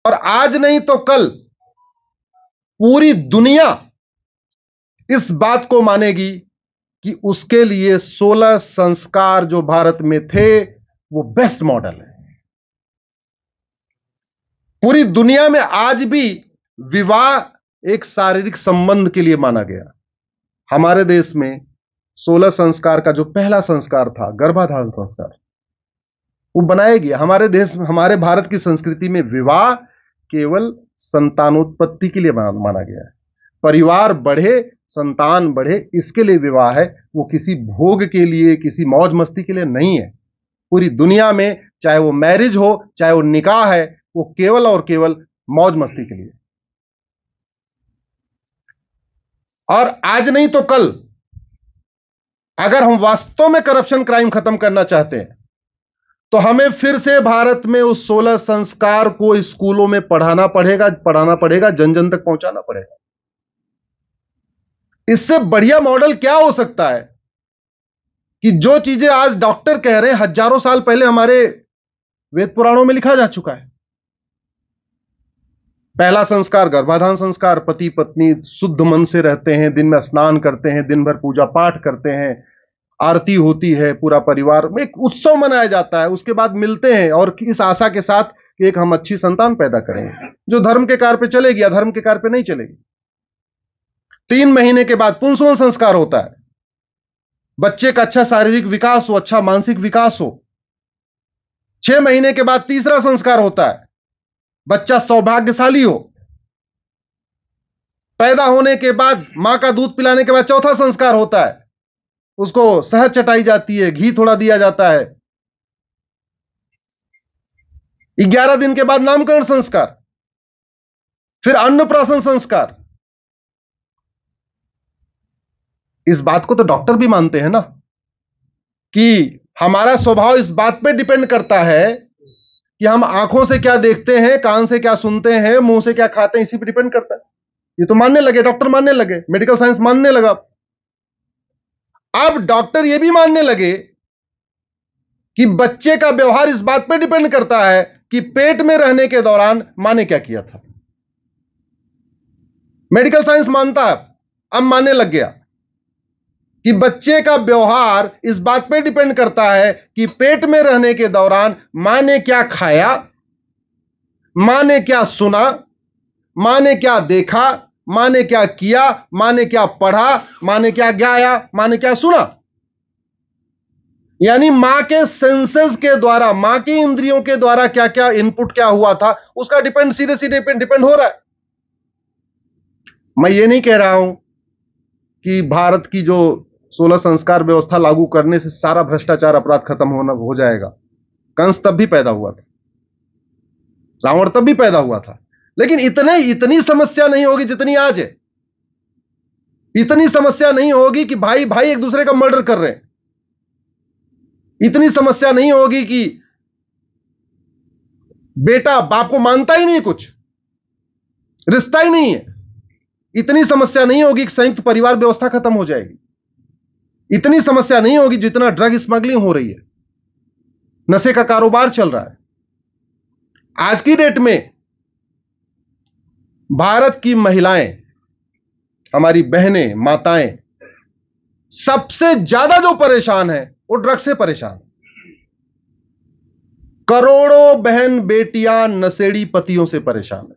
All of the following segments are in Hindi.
और आज नहीं तो कल पूरी दुनिया इस बात को मानेगी कि उसके लिए 16 संस्कार जो भारत में थे वो बेस्ट मॉडल है। पूरी दुनिया में आज भी विवाह एक शारीरिक संबंध के लिए माना गया। हमारे देश में 16 संस्कार का जो पहला संस्कार था, गर्भाधान संस्कार, वो बनाया गया। हमारे देश में, हमारे भारत की संस्कृति में विवाह केवल संतानोत्पत्ति के लिए माना गया है। परिवार बढ़े, संतान बढ़े, इसके लिए विवाह है। वो किसी भोग के लिए, किसी मौज मस्ती के लिए नहीं है। पूरी दुनिया में चाहे वो मैरिज हो, चाहे वो निकाह है, वो केवल और केवल मौज मस्ती के लिए। और आज नहीं तो कल अगर हम वास्तव में करप्शन क्राइम खत्म करना चाहते हैं तो हमें फिर से भारत में उस 16 संस्कार को स्कूलों में पढ़ाना पड़ेगा, जन जन तक पहुंचाना पड़ेगा। इससे बढ़िया मॉडल क्या हो सकता है कि जो चीजें आज डॉक्टर कह रहे हैं, हजारों साल पहले हमारे वेद पुराणों में लिखा जा चुका है। पहला संस्कार गर्भाधान संस्कार, पति पत्नी शुद्ध मन से रहते हैं, दिन में स्नान करते हैं, दिन भर पूजा पाठ करते हैं, आरती होती है, पूरा परिवार में एक उत्सव मनाया जाता है। उसके बाद मिलते हैं और इस आशा के साथ कि एक हम अच्छी संतान पैदा करेंगे जो धर्म के कार्य पे चलेगी या धर्म के कार्य पे नहीं चलेगी। 3 महीने के बाद पुंसवन संस्कार होता है। बच्चे का अच्छा शारीरिक विकास हो, अच्छा मानसिक विकास हो। 6 महीने के बाद तीसरा संस्कार होता है, बच्चा सौभाग्यशाली हो। पैदा होने के बाद मां का दूध पिलाने के बाद चौथा संस्कार होता है, उसको शहद चटाई जाती है, घी थोड़ा दिया जाता है। 11 दिन के बाद नामकरण संस्कार, फिर अन्नप्राशन संस्कार। इस बात को तो डॉक्टर भी मानते हैं ना कि हमारा स्वभाव इस बात पे डिपेंड करता है कि हम आंखों से क्या देखते हैं, कान से क्या सुनते हैं, मुंह से क्या खाते हैं, इसी पे डिपेंड करता है। ये तो मानने लगे, डॉक्टर मानने लगे, मेडिकल साइंस मानने लगा। अब डॉक्टर ये भी मानने लगे कि बच्चे का व्यवहार इस बात पे डिपेंड करता है कि पेट में रहने के दौरान मां ने क्या किया था। मेडिकल साइंस मानता है, अब मानने लग गया कि बच्चे का व्यवहार इस बात पे डिपेंड करता है कि पेट में रहने के दौरान मां ने क्या खाया, मां ने क्या सुना, मां ने क्या देखा, मां ने क्या किया, मां ने क्या पढ़ा, मां ने क्या गाया, मां ने क्या सुना। यानी मां के सेंसेस के द्वारा, मां की इंद्रियों के द्वारा क्या क्या इनपुट क्या हुआ था, उसका डिपेंड सीधे सीधे डिपेंड हो रहा है। मैं ये नहीं कह रहा हूं कि भारत की जो 16 संस्कार व्यवस्था लागू करने से सारा भ्रष्टाचार अपराध खत्म हो जाएगा। कंस तब भी पैदा हुआ था, रावण तब भी पैदा हुआ था, लेकिन इतनी समस्या नहीं होगी जितनी आज है। इतनी समस्या नहीं होगी कि भाई भाई एक दूसरे का मर्डर कर रहे हैं। इतनी समस्या नहीं होगी कि बेटा बाप को मानता ही नहीं, कुछ रिश्ता ही नहीं है। इतनी समस्या नहीं होगी कि संयुक्त परिवार व्यवस्था खत्म हो जाएगी। इतनी समस्या नहीं होगी जितना ड्रग स्मगलिंग हो रही है, नशे का कारोबार चल रहा है। आज की डेट में भारत की महिलाएं, हमारी बहनें, माताएं सबसे ज्यादा जो परेशान है वो ड्रग से परेशान है। करोड़ों बहन बेटियां नशेड़ी पतियों से परेशान है।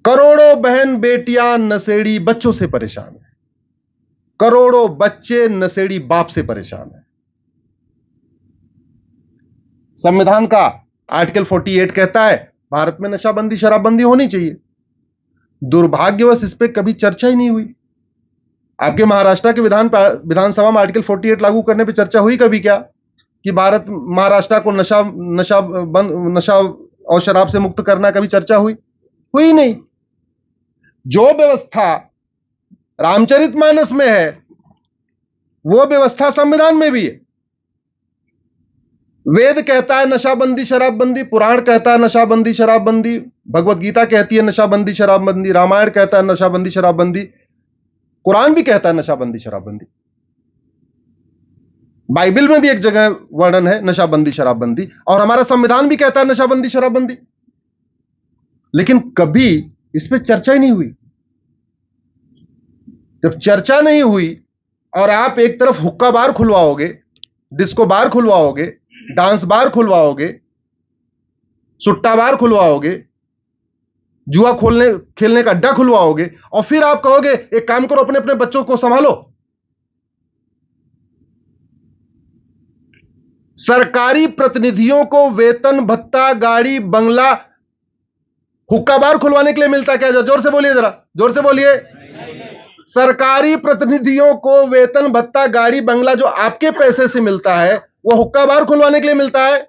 करोड़ों बहन बेटियां नशेड़ी बच्चों से परेशान है। करोड़ों बच्चे नशेड़ी बाप से परेशान है। संविधान का आर्टिकल 48 कहता है भारत में नशाबंदी, शराबबंदी होनी चाहिए। दुर्भाग्यवश इस पे कभी चर्चा ही नहीं हुई। आपके महाराष्ट्र के विधानसभा में आर्टिकल 48 लागू करने पे चर्चा हुई कभी क्या कि भारत महाराष्ट्र को नशा और शराब से मुक्त करना, कभी चर्चा हुई नहीं। जो व्यवस्था रामचरितमानस में है वो व्यवस्था संविधान में भी है। वेद कहता है नशाबंदी शराबबंदी, पुराण कहता है नशाबंदी शराबबंदी, भगवत गीता कहती है नशाबंदी शराबबंदी, रामायण कहता है नशाबंदी शराबबंदी, कुरान भी कहता है नशाबंदी शराबबंदी। बाइबल में भी एक जगह वर्णन है नशाबंदी शराबबंदी, और हमारा संविधान भी कहता है नशाबंदी शराबबंदी, लेकिन कभी इस पे चर्चा ही नहीं हुई। जब चर्चा नहीं हुई और आप एक तरफ हुक्का बार खुलवाओगे, डिस्को बार खुलवाओगे, डांस बार खुलवाओगे, सुट्टा बार खुलवाओगे, जुआ खेलने का अड्डा खुलवाओगे, और फिर आप कहोगे एक काम करो, अपने अपने बच्चों को संभालो। सरकारी प्रतिनिधियों को वेतन भत्ता, गाड़ी, बंगला हुक्का बार खुलवाने के लिए मिलता है क्या? जोर से बोलिए, जरा जोर से बोलिए। सरकारी प्रतिनिधियों को वेतन भत्ता, गाड़ी, बंगला जो आपके पैसे से मिलता है, वो हुक्का बार खुलवाने के लिए मिलता है,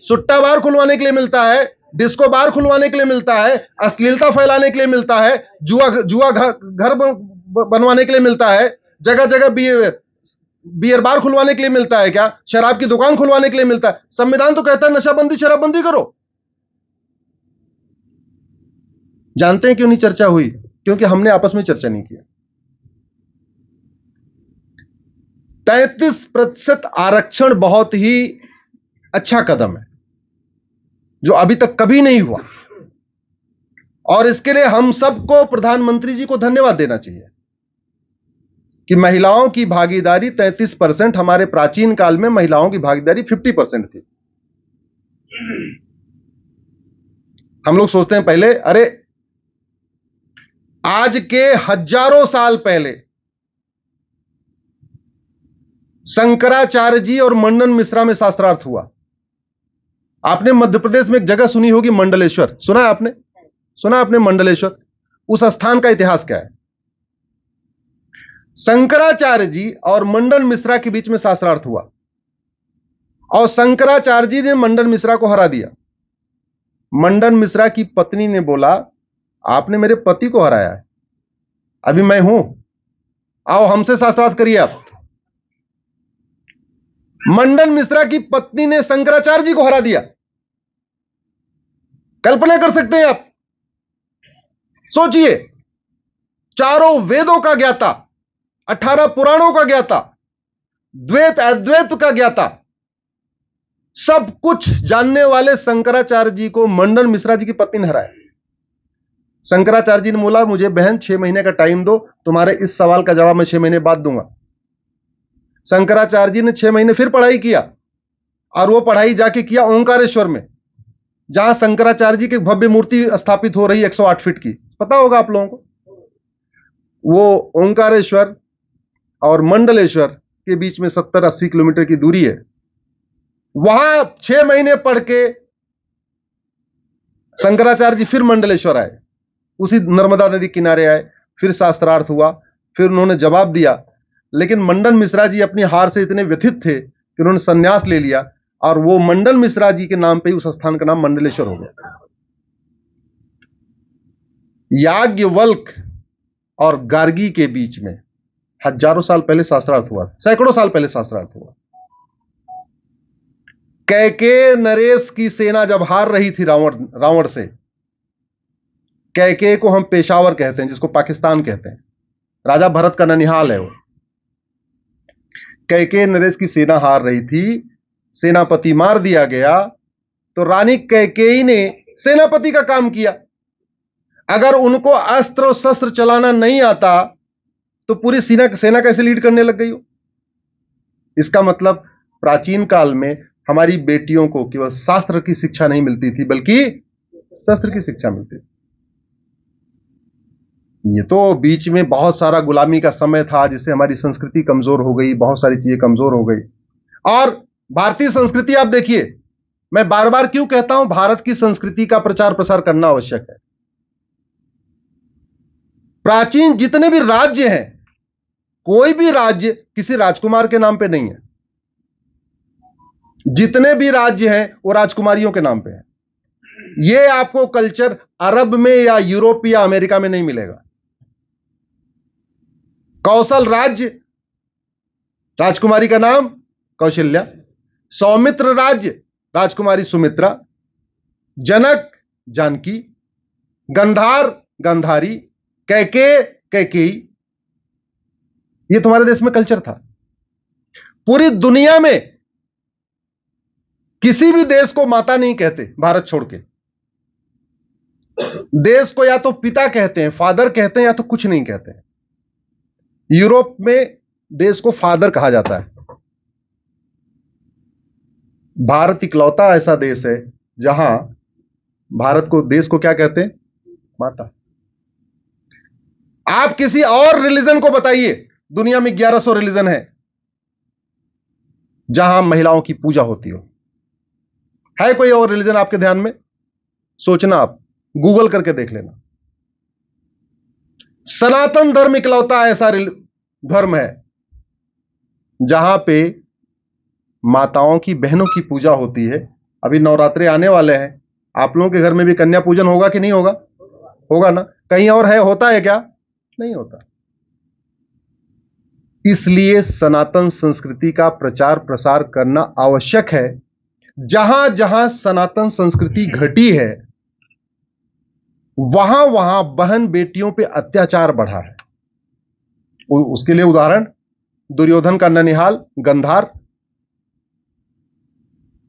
सुट्टा बार खुलवाने के लिए मिलता है, डिस्को बार खुलवाने के लिए मिलता है, अश्लीलता फैलाने के लिए मिलता है, जुआ घर बनवाने के लिए मिलता है, जगह जगह बियर बार खुलवाने के लिए मिलता है क्या? शराब की दुकान खुलवाने के लिए मिलता है? संविधान तो कहता है नशाबंदी शराबबंदी करो। जानते हैं क्यों नहीं चर्चा हुई? क्योंकि हमने आपस में चर्चा नहीं किया। 33% आरक्षण बहुत ही अच्छा कदम है जो अभी तक कभी नहीं हुआ, और इसके लिए हम सबको प्रधानमंत्री जी को धन्यवाद देना चाहिए कि महिलाओं की भागीदारी 33%, हमारे प्राचीन काल में महिलाओं की भागीदारी 50% थी। हम लोग सोचते हैं पहले, अरे आज के हजारों साल पहले शंकराचार्य जी और मंडन मिश्रा में शास्त्रार्थ हुआ। आपने मध्य प्रदेश में एक जगह सुनी होगी मंडलेश्वर, सुना है आपने? सुना आपने मंडलेश्वर? उस स्थान का इतिहास क्या है? शंकराचार्य जी और मंडन मिश्रा के बीच में शास्त्रार्थ हुआ, और शंकराचार्य जी ने मंडन मिश्रा को हरा दिया। मंडन मिश्रा की पत्नी ने बोला, आपने मेरे पति को हराया है, अभी मैं हूं, आओ हमसे शास्त्रार्थ करिए आप। मंडन मिश्रा की पत्नी ने शंकराचार्य जी को हरा दिया। कल्पना कर सकते हैं आप? सोचिए, चारों वेदों का ज्ञाता, 18 पुराणों का ज्ञाता, द्वैत अद्वैत का ज्ञाता, सब कुछ जानने वाले शंकराचार्य जी को मंडन मिश्रा जी की पत्नी ने हराया। शंकराचार्य जी ने बोला, मुझे बहन 6 महीने का टाइम दो, तुम्हारे इस सवाल का जवाब मैं 6 महीने बाद दूंगा। शंकराचार्य जी ने 6 महीने फिर पढ़ाई किया, और वो पढ़ाई जाके किया ओंकारेश्वर में, जहां शंकराचार्य जी की भव्य मूर्ति स्थापित हो रही 108 फीट की, पता होगा आप लोगों को। वो ओंकारेश्वर और मंडलेश्वर के बीच में 70-80 किलोमीटर की दूरी है। वहां 6 महीने पढ़ के शंकराचार्य जी फिर मंडलेश्वर आए, उसी नर्मदा नदी किनारे आए, फिर शास्त्रार्थ हुआ, फिर उन्होंने जवाब दिया। लेकिन मंडन मिश्रा जी अपनी हार से इतने व्यथित थे कि उन्होंने संन्यास ले लिया, और वो मंडन मिश्रा जी के नाम पे ही उस स्थान का नाम मंडलेश्वर हो गया। याज्ञवल्क्य और गार्गी के बीच में हजारों साल पहले शास्त्रार्थ हुआ, सैकड़ों साल पहले शास्त्रार्थ हुआ। कैकेय नरेश की सेना जब हार रही थी रावण से, कैकेय को हम पेशावर कहते हैं, जिसको पाकिस्तान कहते हैं, राजा भरत का ननिहाल है वो। कैकेय नरेश की सेना हार रही थी, सेनापति मार दिया गया, तो रानी कैकेयी ने सेनापति का काम किया। अगर उनको अस्त्र और शस्त्र चलाना नहीं आता तो पूरी सेना कैसे लीड करने लग गई हो? इसका मतलब प्राचीन काल में हमारी बेटियों को केवल शास्त्र की शिक्षा नहीं मिलती थी, बल्कि शस्त्र की शिक्षा मिलती थी। ये तो बीच में बहुत सारा गुलामी का समय था, जिससे हमारी संस्कृति कमजोर हो गई, बहुत सारी चीजें कमजोर हो गई। और भारतीय संस्कृति आप देखिए, मैं बार बार क्यों कहता हूं भारत की संस्कृति का प्रचार प्रसार करना आवश्यक है। प्राचीन जितने भी राज्य हैं, कोई भी राज्य किसी राजकुमार के नाम पे नहीं है। जितने भी राज्य हैं वो राजकुमारियों के नाम पे हैं। ये आपको कल्चर अरब में या यूरोप या अमेरिका में नहीं मिलेगा। कौशल राज्य, राजकुमारी का नाम कौशल्या। सौमित्र राज्य, राजकुमारी सुमित्रा। जनक जानकी। गंधार गांधारी। कैकेय कैकेयी। ये तुम्हारे देश में कल्चर था। पूरी दुनिया में किसी भी देश को माता नहीं कहते, भारत छोड़ के। देश को या तो पिता कहते हैं, फादर कहते हैं, या तो कुछ नहीं कहते हैं। यूरोप में देश को फादर कहा जाता है। भारत इकलौता ऐसा देश है जहां भारत को, देश को क्या कहते हैं? माता। आप किसी और रिलीजन को बताइए, दुनिया में 1100 रिलीजन है जहां महिलाओं की पूजा होती हो। है कोई और रिलीजन आपके ध्यान में? सोचना, आप गूगल करके देख लेना। सनातन धर्म इकलौता ऐसा धर्म है जहां पे माताओं की, बहनों की पूजा होती है। अभी नवरात्रे आने वाले हैं, आप लोगों के घर में भी कन्या पूजन होगा कि नहीं होगा? होगा ना? कहीं और है, होता है क्या? नहीं होता। इसलिए सनातन संस्कृति का प्रचार प्रसार करना आवश्यक है। जहां जहां सनातन संस्कृति घटी है, वहां वहां बहन बेटियों पे अत्याचार बढ़ा है। उसके लिए उदाहरण, दुर्योधन का ननिहाल गंधार,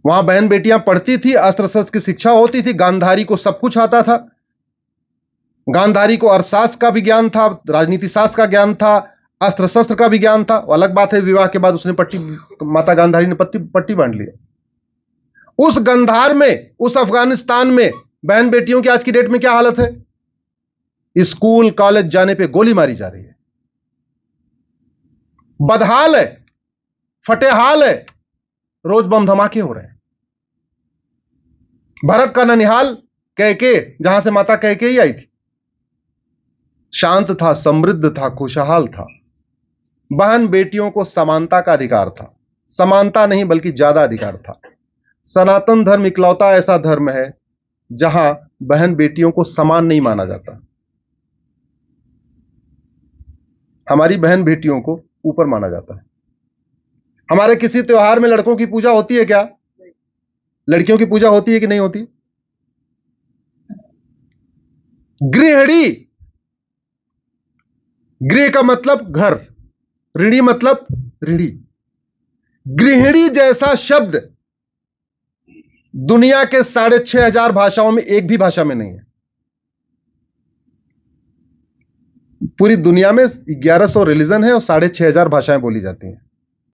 वहां बहन बेटियां पढ़ती थी, अस्त्र शस्त्र की शिक्षा होती थी। गांधारी को सब कुछ आता था। गांधारी को अर्थशास्त्र का भी ज्ञान था, राजनीति शास्त्र का ज्ञान था, अस्त्र शस्त्र का भी ज्ञान था। वो अलग बात है, विवाह के बाद उसने माता गांधारी ने पट्टी बांध लिया। उस गंधार में, उस अफगानिस्तान में बहन बेटियों की आज की डेट में क्या हालत है? स्कूल कॉलेज जाने पे गोली मारी जा रही है। बदहाल है, फटेहाल है, रोज बम धमाके हो रहे हैं। भरत का ननिहाल कैके, जहां से माता कैके ही आई थी, शांत था, समृद्ध था, खुशहाल था। बहन बेटियों को समानता का अधिकार था। समानता नहीं बल्कि ज्यादा अधिकार था। सनातन धर्म इकलौता ऐसा धर्म है जहां बहन बेटियों को समान नहीं माना जाता। हमारी बहन बेटियों को ऊपर माना जाता है। हमारे किसी त्योहार में लड़कों की पूजा होती है क्या? लड़कियों की पूजा होती है कि नहीं होती? गृहिणी, गृह का मतलब घर, ऋणी मतलब ऋणी। गृहिणी जैसा शब्द दुनिया के 6,500 भाषाओं में एक भी भाषा में नहीं है। पूरी दुनिया में 1100 रिलीजन है और 6,500 भाषाएं बोली जाती हैं।